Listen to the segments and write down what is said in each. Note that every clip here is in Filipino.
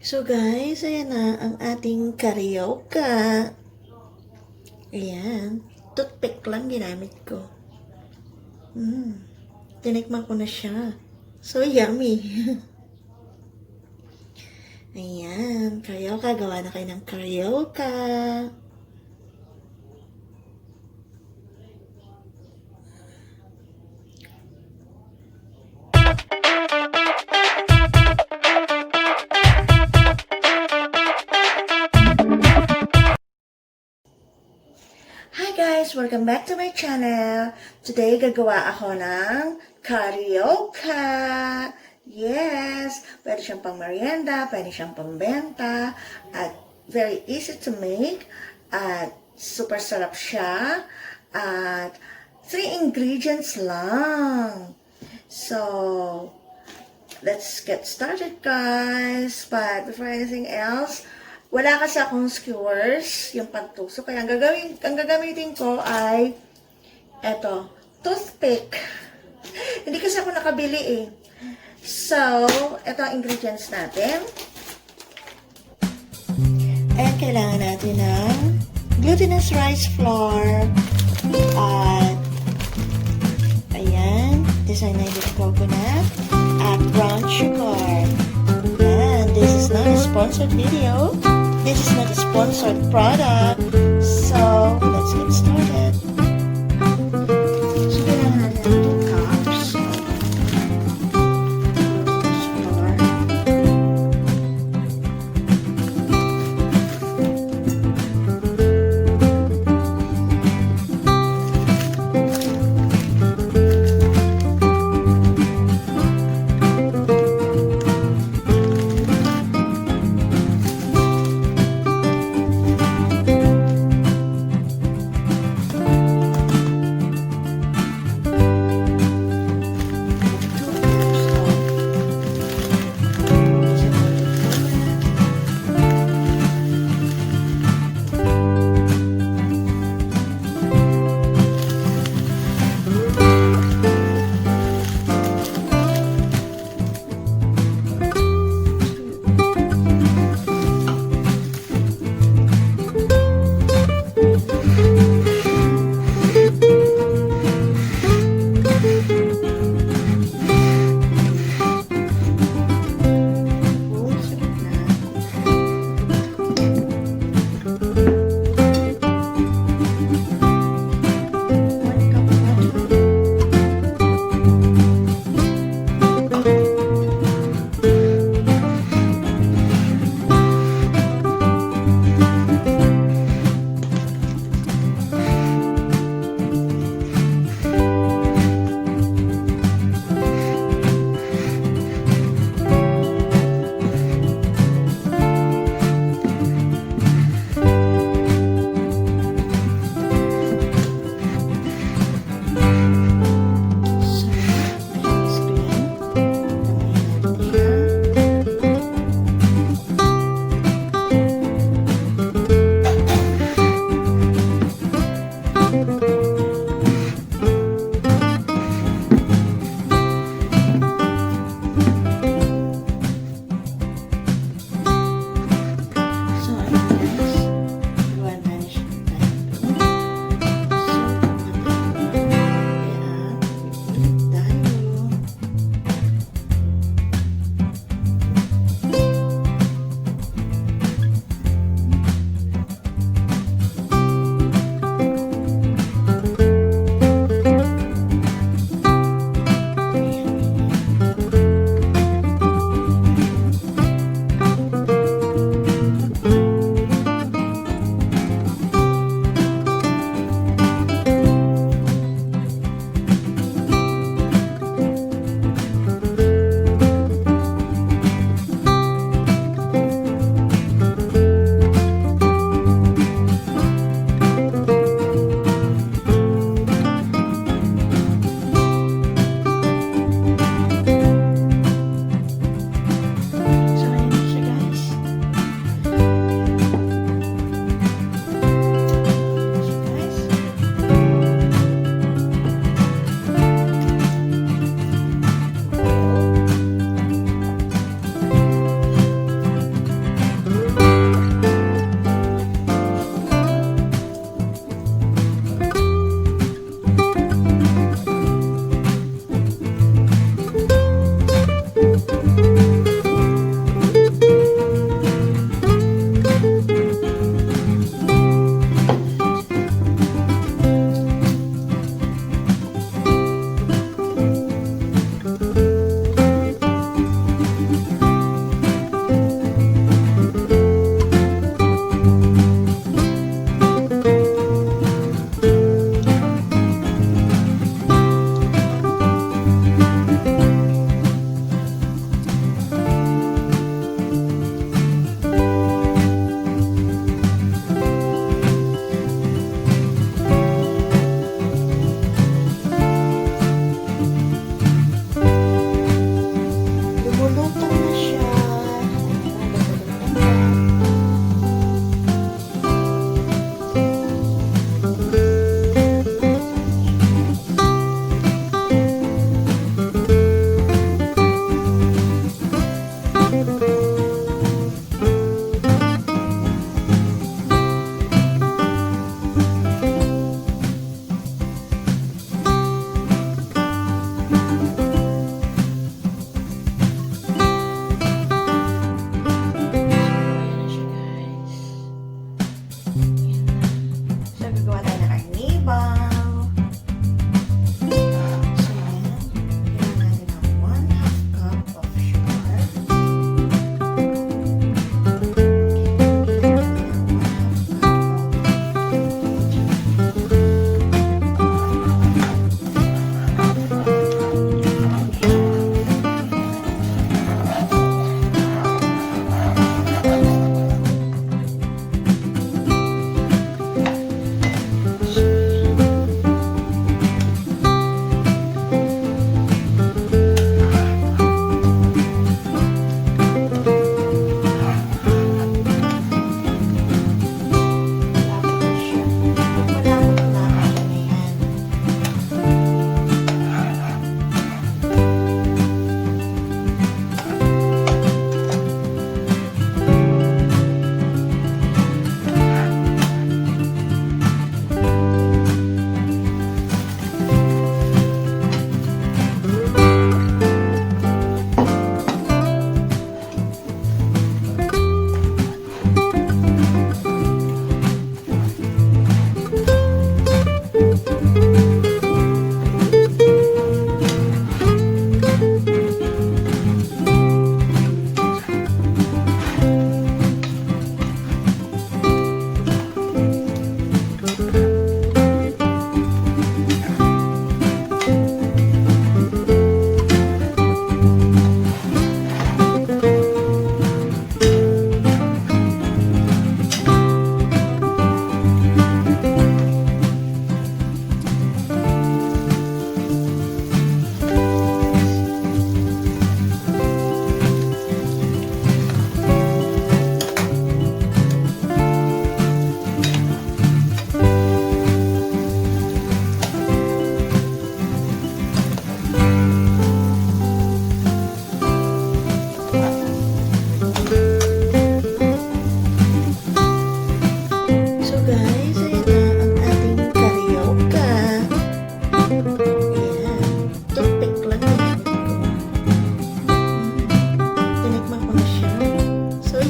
So guys, ayan na ang ating Carioca. Ayan. Toothpick lang ginamit ko. Tinikman ko na siya. So yummy. Ayan. Carioca. Gawa na kayo ng Carioca. Hi guys! Welcome back to my channel. Today, gagawa ako ng Carioca. Yes! Pwede siyang pangmeryenda, pwede siyang pambenta, at very easy to make, at super sarap siya, at 3 ingredients lang. So, let's get started guys. But before anything else, wala kasi akong skewers, yung pantusok. Kaya ang gagamitin ko ay eto, toothpick. Hindi kasi ako nakabili eh. So, eto ang ingredients natin. Ayan, kailangan natin ng glutinous rice flour at ayan, designated coconut at brown sugar. And this is not a sponsored video. This is not a sponsored product. So, let's get started. So, kailangan natin 2 cups. Flour.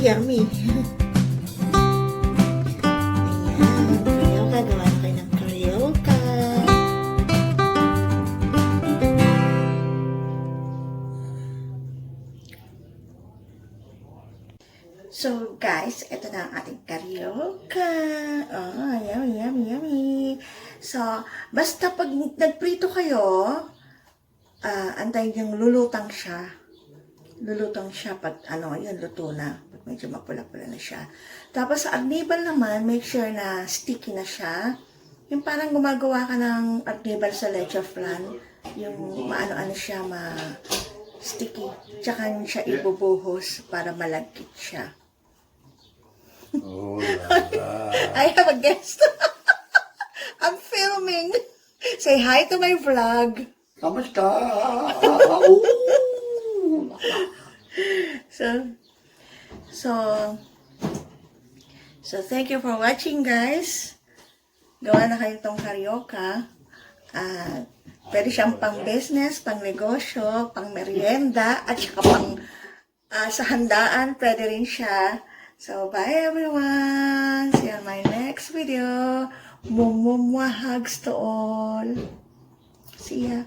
yummy. Ayan, Carioca. Gawa na kayo ng Carioca. So, guys, ito na ang ating Carioca. Oh, yummy, yummy, yummy. So, basta pag nagprito kayo, antayin yung lulutang siya. Lulutang siya pag, yun, luto na. Pag medyo mapula-pula na siya. Tapos, sa agnibal naman, make sure na sticky na siya. Yung parang gumagawa ka ng agnibal sa leche flan. Yung maano-ano siya, sticky. Tsaka siya ibubuhos para malagkit siya. Oh, la. I have a guest. I'm filming. Say hi to my vlog. Kamusta? So thank you for watching, guys. Gawa na kayo itong Carioca. Pwede siyang pang-business, pang-negosyo, pang-merienda, at saka sa handaan, pwede rin siya. So, bye everyone! See you on my next video. Hugs to all. See ya!